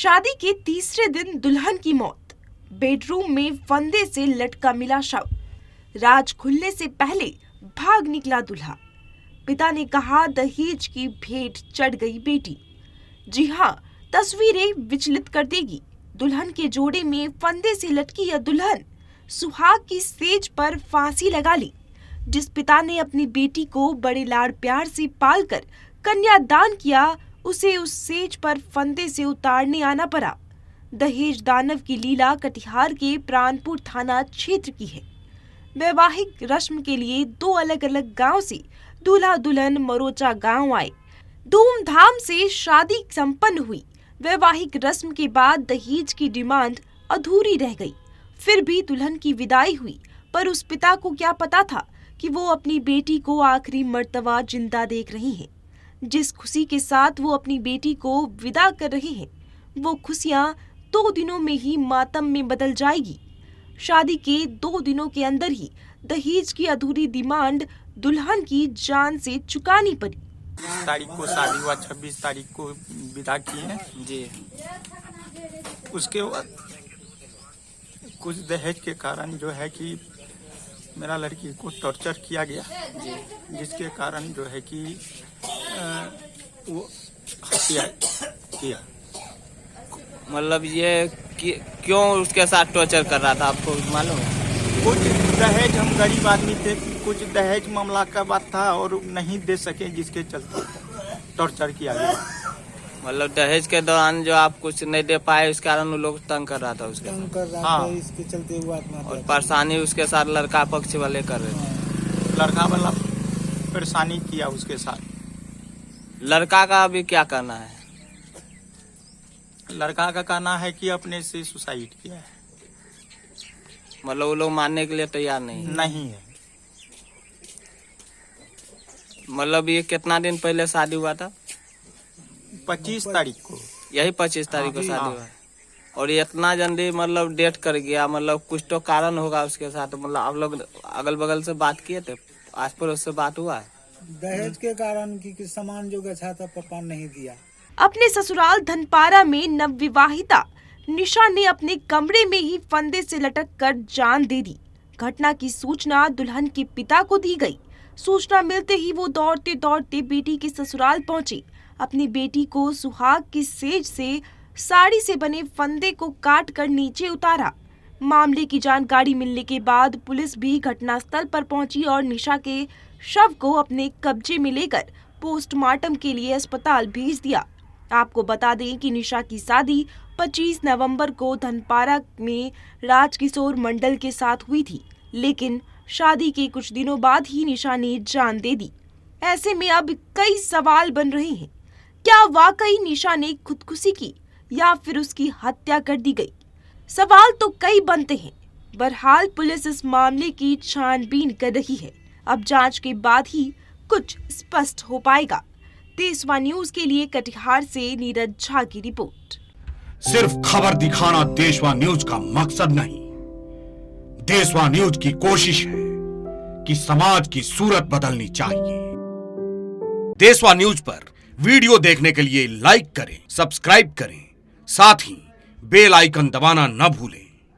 शादी के तीसरे दिन दुल्हन की मौत। बेडरूम में फंदे से लटका मिला शव। राज खुलने से पहले भाग निकला दूल्हा। पिता ने कहा दहेज की भेंट चढ़ गई बेटी। जी हाँ, तस्वीरें विचलित कर देगी। दुल्हन के जोड़े में फंदे से लटकी यह दुल्हन सुहाग की सेज पर फांसी लगा ली। जिस पिता ने अपनी बेटी को बड़े लाड़ प्यार से पालकर कन्यादान किया, उसे उस सेज पर फंदे से उतारने आना पड़ा। दहेज दानव की लीला कटिहार के प्राणपुर थाना क्षेत्र की है। वैवाहिक रस्म के लिए दो अलग अलग गांव से दूल्हा दुल्हन मरोचा गांव आए। धूमधाम से शादी संपन्न हुई। वैवाहिक रस्म के बाद दहेज की डिमांड अधूरी रह गई। फिर भी दुल्हन की विदाई हुई, पर उस पिता को क्या पता था कि वो अपनी बेटी को आखिरी मर्तबा जिंदा देख रही हैं। जिस खुशी के साथ वो अपनी बेटी को विदा कर रहे हैं, वो खुशियां 2 दिनों में ही मातम में बदल जाएगी। शादी के 2 दिनों के अंदर ही दहेज की अधूरी डिमांड दुल्हन की जान से चुकानी पड़ी। 20 तारीख को शादी हुआ, 26 तारीख को विदा किए हैं जी। उसके बाद कुछ दहेज के कारण जो है कि मेरा लड़की को टॉर्चर किया गया जी, जिसके कारण जो है कि वो हत्या किया। मतलब ये क्यों उसके साथ टॉर्चर कर रहा था, आपको मालूम है? कुछ दहेज, हम गरीब आदमी थे, कुछ दहेज मामला का बात था और नहीं दे सके, जिसके चलते टॉर्चर किया गया। मतलब दहेज के दौरान जो आप कुछ नहीं दे पाए, इस कारण वो लोग तंग कर रहा था उसके तंग कर रहा था, इसके चलते हुआ और परेशानी उसके साथ लड़का पक्ष वाले कर रहे थे। लड़का वाला परेशानी किया उसके साथ। लड़का का अभी क्या करना है? लड़का का कहना है कि अपने से सुसाइड किया है। मतलब वो लोग मानने के लिए तैयार नहीं है। मतलब ये कितना दिन पहले शादी हुआ था? 25 तारीख को। यही 25 तारीख को शादी हाँ। हुआ है। और ये इतना जल्दी मतलब डेट कर गया, मतलब कुछ तो कारण होगा उसके साथ। मतलब आप लोग अगल बगल से बात किए थे, आस पड़ोस से बात हुआ है? दहेज के कारण कि सामान जो गया था पापा नहीं दिया। अपने ससुराल धनपारा में नवविवाहिता निशा ने अपने कमरे में ही फंदे से लटक कर जान दे दी। घटना की सूचना दुल्हन के पिता को दी गई। सूचना मिलते ही वो दौड़ते दौड़ते बेटी के ससुराल पहुंचे। अपनी बेटी को सुहाग की सेज से साड़ी से बने फंदे को काट कर नीचे उतारा। मामले की जानकारी मिलने के बाद पुलिस भी घटनास्थल पर पहुंची और निशा के शव को अपने कब्जे में लेकर पोस्टमार्टम के लिए अस्पताल भेज दिया। आपको बता दें कि निशा की शादी 25 नवंबर को धनपारा में राजकिशोर मंडल के साथ हुई थी, लेकिन शादी के कुछ दिनों बाद ही निशा ने जान दे दी। ऐसे में अब कई सवाल बन रहे हैं। क्या वाकई निशा ने खुदकुशी की या फिर उसकी हत्या कर दी गई? सवाल तो कई बनते हैं। बहरहाल पुलिस इस मामले की छानबीन कर रही है। अब जांच के बाद ही कुछ स्पष्ट हो पाएगा। देशवा न्यूज के लिए कटिहार से नीरज झा की रिपोर्ट। सिर्फ खबर दिखाना देशवा न्यूज का मकसद नहीं। देशवा न्यूज की कोशिश है कि समाज की सूरत बदलनी चाहिए। देशवा न्यूज पर वीडियो देखने के लिए लाइक करें, सब्सक्राइब करें, साथ ही बेल आइकन दबाना न भूलें।